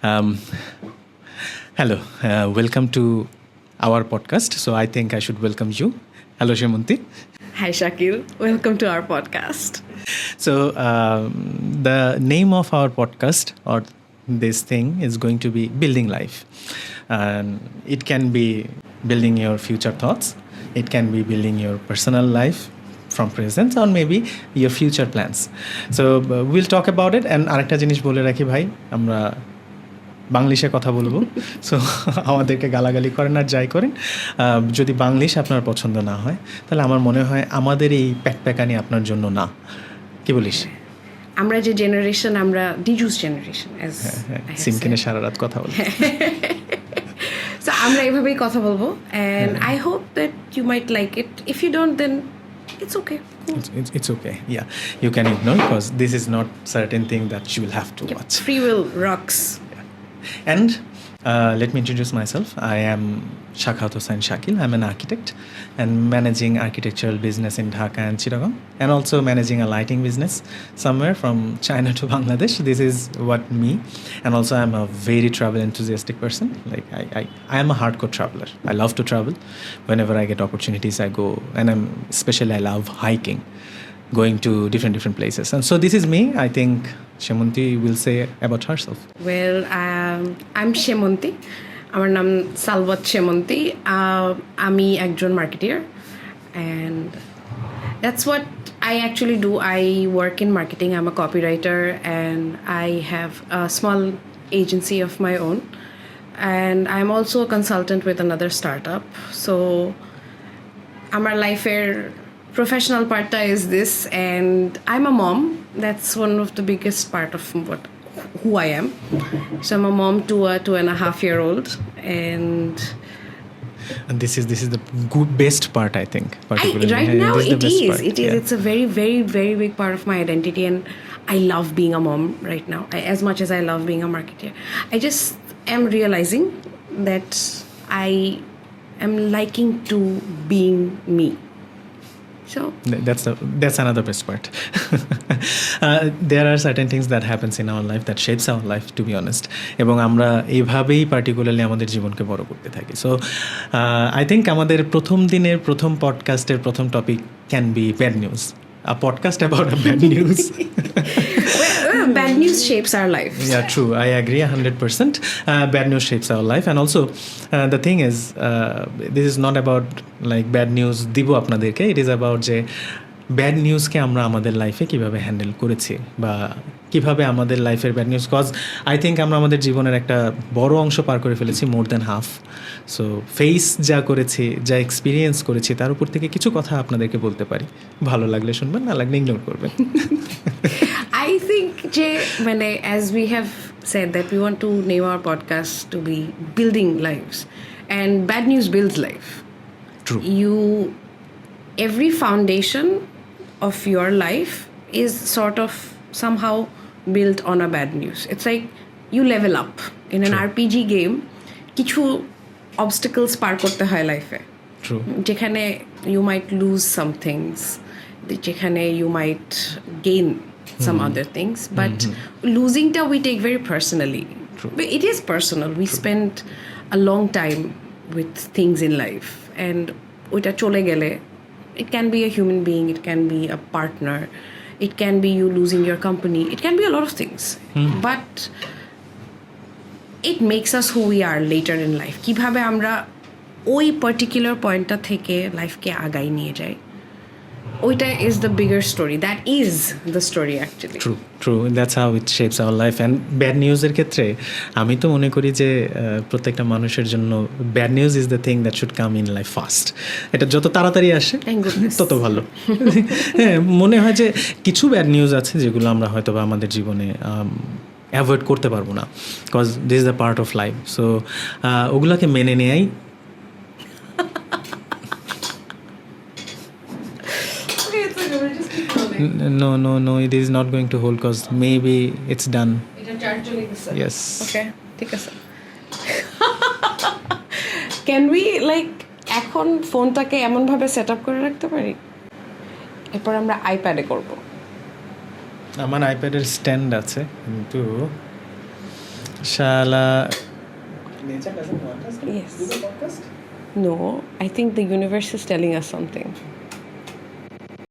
Um, Hello, welcome to our podcast. So I think I should welcome you. Hello, Shemunti. Hi Shakil, welcome to our podcast. So the name of our podcast or this thing is going to be Building Life. And it can be building your future thoughts. It can be building your personal life from present or maybe your future plans. So we'll talk about it. And আরেকটা জিনিস বলে রাখি ভাই, আমরা বাংলিশে কথা বলবো। So আমাদেরকে গালাগালি করেন আর যাই করেন, যদি বাংলিশ আপনার পছন্দ না হয় তাহলে আমার মনে হয় আমাদের এই প্যাকপ্যাকানি আপনার জন্য না। কি বলিস? আমরা যে জেনারেশন, আমরা ডিজুস জেনারেশন, সিমকিনে সারা রাত কথা বলবো। সো আমরা এভাবেই কথা বলবো and I hope that you might like it. If you don't, then it's okay. It's okay. Yeah, you can ignore because this is not certain thing that you will have to watch. Free will rocks. And let me introduce myself. I am Shakhat Hossain Shakil. I'm an architect and managing architectural business in Dhaka and Chittagong, and also managing a lighting business somewhere from China to Bangladesh. This is what me. And also I'm a very travel enthusiastic person. Like I am a hardcore traveler. I love to travel. Whenever I get opportunities, I go, and especially I love hiking, going to different places. And so this is me. I think Shemunti will say about herself. Well, I'm Shemunti. আমার নাম সালওয়াত শেমন্তী। আমি একজন marketeer and that's what I actually do. I work in marketing. I'm a copywriter and I have a small agency of my own, and I'm also a consultant with another startup. So আমার লাইফের professional partটা is this, and I'm a mom. That's one of the biggest part of who I am. So I'm a mom to a 2.5-year-old, and this is the best part, I think, particularly. right now This it the best is part. it is Yeah. It's a very very very big part of my identity, and I love being a mom right now as much as I love being a marketer. I just am realizing that I am liking to being me. So That's another best part. There are certain things that happens in our life that shapes our life, to be honest, এবং আমরা এইভাবেই particularly আমাদের জীবনকে বড় করতে থাকি। So I think আমাদের প্রথম দিনের প্রথম পডকাস্টের প্রথম topic can be bad news, a podcast about a bad news. bad news shapes our life. Yeah, true. I agree 100%. Bad news shapes our life, and also the thing is, this is not about like bad news দিব আপনাদেরকে. It is about যে bad নিউজকে আমরা আমাদের লাইফে কীভাবে handle করেছি বা কীভাবে আমাদের লাইফের bad news, cause I think আমরা আমাদের জীবনের একটা বড় অংশ পার করে ফেলেছি, more than half. So face যা করেছি, যা এক্সপিরিয়েন্স করেছি, তার উপর থেকে কিছু কথা আপনাদেরকে বলতে পারি। ভালো লাগলে শুনবেন, না লাগলে ইগনোর করবেন। I think as we have said that we want to name our podcast to be building lives, and bad news builds life. True. Every foundation of your life is sort of somehow built on a bad news. It's like you level up in an RPG game. কিছু obstacles পার করতে হয় লাইফে, যেখানে you might lose some things, যেখানে you might gain some other things, but losingটা we take very personally. But it is personal. We spend a long time with things in life, and ওইটা চলে গেলে, it can be a human being, it can be a partner, it can be you losing your company, it can be a lot of things, but it makes us who we are later in life. কিভাবে আমরা ওই particular পয়েন্টটা থেকে লাইফকে আগাই নিয়ে যাই, ওইটা is the bigger story. That is the story actually. True. That's how it shapes our life. And bad নিউজের ক্ষেত্রে আমি তো মনে করি যে প্রত্যেকটা মানুষের জন্য bad news is the thing that should come in life first. এটা যত তাড়াতাড়ি আসে তত ভালো। হ্যাঁ, মনে হয় যে কিছু ব্যাড নিউজ আছে যেগুলো আমরা হয়তো বা আমাদের জীবনে অ্যাভয়েড করতে পারবো না, because this is the part of life. So ওগুলোকে মেনে নেয়াই। No, it is not going to hold because maybe it's done. Yes. Okay, ঠিক আছে। Can we এখন ফোনটাকে এমনভাবে সেট আপ করে রাখতে পারি, এরপর আমরা আইপ্যাডে করব। আমার আইপ্যাডের স্ট্যান্ড আছে, কিন্তু Shala. Nature doesn't want us to Yes. do the podcast? No, I think the universe is telling us something.